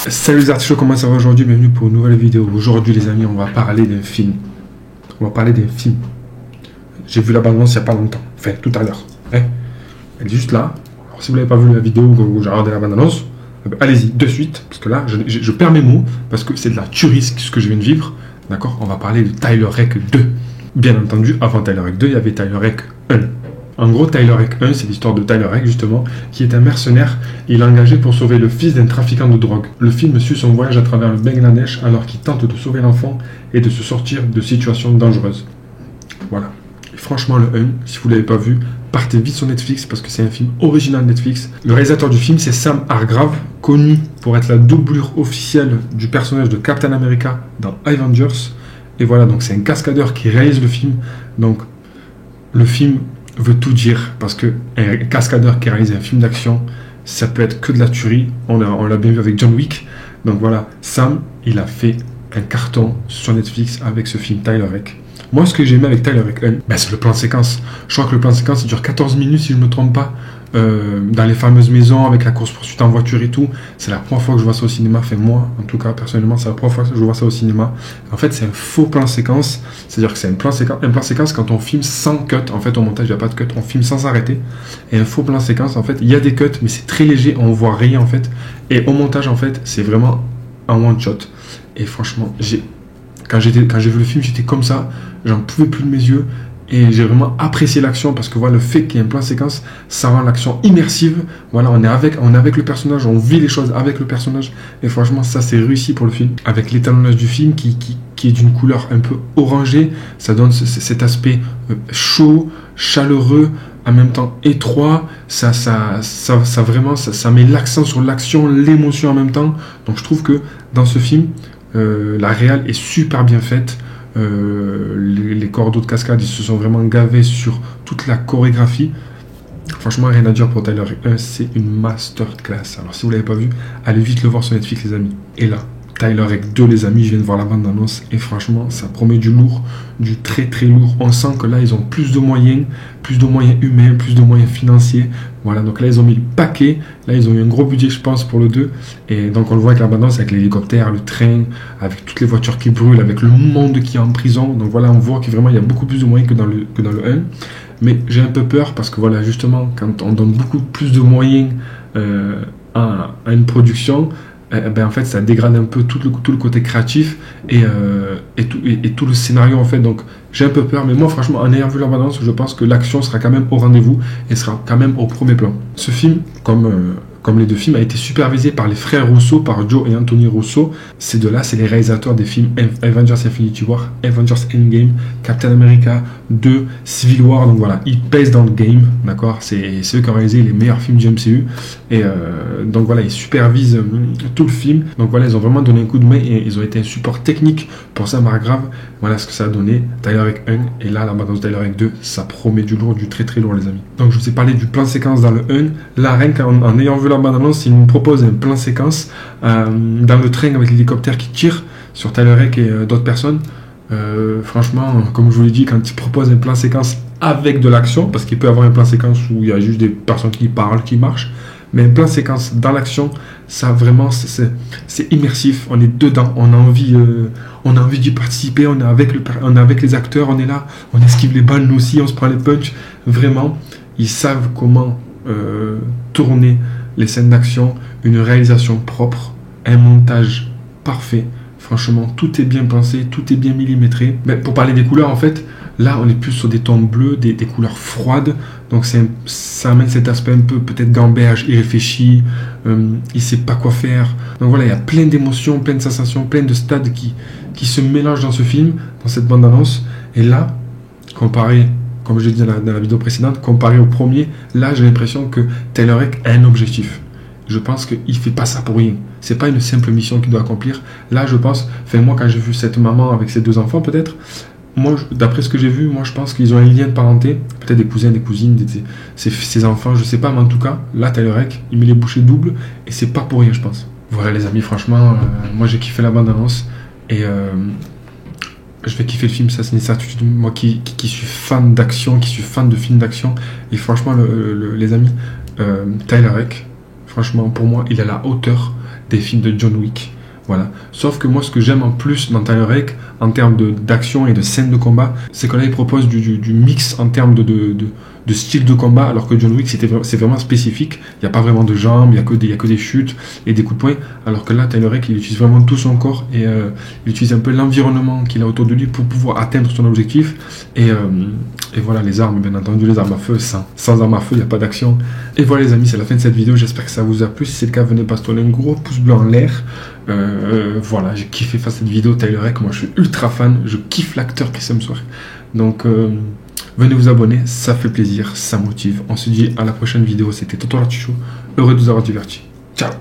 Salut les artichauts, comment ça va aujourd'hui? Bienvenue pour une nouvelle vidéo. Aujourd'hui les amis, on va parler d'un film. J'ai vu la bande-annonce il n'y a pas longtemps, enfin tout à l'heure. Elle est juste là. Alors, si vous n'avez pas vu la vidéo où j'ai regardé la bande-annonce, allez-y de suite, parce que là je perds mes mots, parce que c'est de la tuerie ce que je viens de vivre. D'accord? On va parler de Tyler Rake 2. Bien entendu, avant Tyler Rake 2, il y avait Tyler Rake 1. En gros, Tyler Rake 1, c'est l'histoire de Tyler Rake, justement, qui est un mercenaire. Il est engagé pour sauver le fils d'un trafiquant de drogue. Le film suit son voyage à travers le Bangladesh alors qu'il tente de sauver l'enfant et de se sortir de situations dangereuses. Voilà. Et franchement, le 1, si vous ne l'avez pas vu, partez vite sur Netflix parce que c'est un film original Netflix. Le réalisateur du film, c'est Sam Hargrave, connu pour être la doublure officielle du personnage de Captain America dans Avengers. Et voilà, donc c'est un cascadeur qui réalise le film. Donc, le film veut tout dire, parce qu'un cascadeur qui réalise un film d'action, ça peut être que de la tuerie. On l'a bien vu avec John Wick. Donc voilà, Sam, il a fait un carton sur Netflix avec ce film Tyler Rake. Moi, ce que j'ai aimé avec Tyler Rake 1, c'est le plan séquence. Je crois que le plan séquence, il dure 14 minutes, si je ne me trompe pas, dans les fameuses maisons, avec la course-poursuite en voiture et tout. C'est la première fois que je vois ça au cinéma. Enfin, moi, en tout cas, personnellement, c'est la première fois que je vois ça au cinéma. En fait, c'est un faux plan séquence. C'est-à-dire que c'est un plan séquence quand on filme sans cut. En fait, au montage, il n'y a pas de cut. On filme sans s'arrêter. Et un faux plan séquence, en fait, il y a des cuts, mais c'est très léger. On voit rien, en fait. Et au montage, en fait, c'est vraiment un one-shot. Et franchement, quand j'ai vu le film, j'étais comme ça. J'en pouvais plus de mes yeux. Et j'ai vraiment apprécié l'action parce que voilà, le fait qu'il y ait un plan séquence, ça rend l'action immersive. Voilà, on est avec le personnage, on vit les choses avec le personnage. Et franchement, ça c'est réussi pour le film. Avec l'étalonnage du film qui est d'une couleur un peu orangée, ça donne cet aspect chaud, chaleureux, en même temps étroit. Ça met l'accent sur l'action, l'émotion en même temps. Donc je trouve que dans ce film, la réal est super bien faite. Les cordeaux de cascade, ils se sont vraiment gavés sur toute la chorégraphie. Franchement, rien à dire pour Tyler Rake 1, c'est une masterclass. Alors si vous ne l'avez pas vu, allez vite le voir sur Netflix les amis. Et là, Tyler Rake 2 les amis, je viens de voir la bande-annonce et franchement, ça promet du lourd, du très très lourd. On sent que là, ils ont plus de moyens humains, plus de moyens financiers. Voilà, donc là, ils ont mis le paquet. Là, ils ont eu un gros budget, je pense, pour le 2. Et donc, on le voit avec la bande-annonce, avec l'hélicoptère, le train, avec toutes les voitures qui brûlent, avec le monde qui est en prison. Donc voilà, on voit que vraiment, il y a beaucoup plus de moyens que dans le 1. Mais j'ai un peu peur parce que voilà, justement, quand on donne beaucoup plus de moyens à une production, en fait, ça dégrade un peu tout le côté créatif et tout le scénario, en fait. Donc, j'ai un peu peur, mais moi, franchement, en ayant vu la bande-annonce, je pense que l'action sera quand même au rendez-vous et sera quand même au premier plan. Ce film, comme les deux films, a été supervisé par les frères Russo, par Joe et Anthony Russo. Ces deux-là, c'est les réalisateurs des films Avengers Infinity War, Avengers Endgame, Captain America 2, Civil War. Donc voilà, ils pèsent dans le game, d'accord? C'est eux qui ont réalisé les meilleurs films du MCU. Et donc voilà, ils supervisent tout le film. Donc voilà, ils ont vraiment donné un coup de main et ils ont été un support technique pour Sam Hargrave. Voilà ce que ça a donné. Tyler Rake 1 et là, la bande-annonce de Tyler Rake 2, ça promet du lourd, du très très lourd les amis. Donc je vous ai parlé du plan séquence dans le 1. Là, rien qu'en ayant vu la bande-annonce, ils nous proposent un plan séquence dans le train avec l'hélicoptère qui tire sur Tyler Rake et d'autres personnes. Franchement, comme je vous l'ai dit, quand ils proposent un plan séquence avec de l'action, parce qu'il peut y avoir un plan séquence où il y a juste des personnes qui parlent, qui marchent, mais un plan séquence dans l'action, ça vraiment, c'est immersif, on est dedans, on a envie d'y participer, on est avec les acteurs, on est là, on esquive les balles, nous aussi, on se prend les punchs. Vraiment, ils savent comment tourner les scènes d'action, une réalisation propre, un montage parfait. Franchement, tout est bien pensé, tout est bien millimétré. Mais pour parler des couleurs, en fait, là, on est plus sur des tons bleus, des couleurs froides. Donc, ça amène cet aspect un peu, peut-être gamberge, irréfléchi. Il ne sait pas quoi faire. Donc voilà, il y a plein d'émotions, plein de sensations, plein de stades qui se mélangent dans ce film, dans cette bande-annonce. Et là, comparé, comme je l'ai dit dans la vidéo précédente, comparé au premier, là, j'ai l'impression que Tyler Rake a un objectif. Je pense qu'il ne fait pas ça pour rien. C'est pas une simple mission qu'il doit accomplir. Là, je pense, moi, quand j'ai vu cette maman avec ses deux enfants, peut-être, moi, d'après ce que j'ai vu, moi, je pense qu'ils ont un lien de parenté. Peut-être des cousins, des cousines, ses enfants, je sais pas, mais en tout cas, là, Tyler Rake, il met les bouchées doubles et c'est pas pour rien, je pense. Voilà, les amis, franchement, moi, j'ai kiffé la bande-annonce et je vais kiffer le film, ça c'est une certitude. Moi qui suis fan d'action, qui suis fan de films d'action, et franchement, les amis, Tyler Rake, franchement, pour moi, il est à la hauteur des films de John Wick. Voilà. Sauf que moi, ce que j'aime en plus dans Tyler Rake, en termes d'action et de scènes de combat, c'est que là, il propose du mix en termes de style de combat, alors que John Wick, c'est vraiment spécifique. Il n'y a pas vraiment de jambes, il n'y a que des chutes et des coups de poing. Alors que là, Tyler Rake, il utilise vraiment tout son corps et il utilise un peu l'environnement qu'il a autour de lui pour pouvoir atteindre son objectif. Et voilà, les armes, bien entendu, les armes à feu, sans armes à feu, il n'y a pas d'action. Et voilà, les amis, c'est la fin de cette vidéo. J'espère que ça vous a plu. Si c'est le cas, venez passer un gros pouce bleu en l'air. Voilà, j'ai kiffé faire cette vidéo Tyler Rake. Moi, je suis ultra fan. Je kiffe l'acteur Chris Hemsworth. Donc, venez vous abonner. Ça fait plaisir, ça motive. On se dit à la prochaine vidéo. C'était Toto Show. Heureux de vous avoir diverti. Ciao.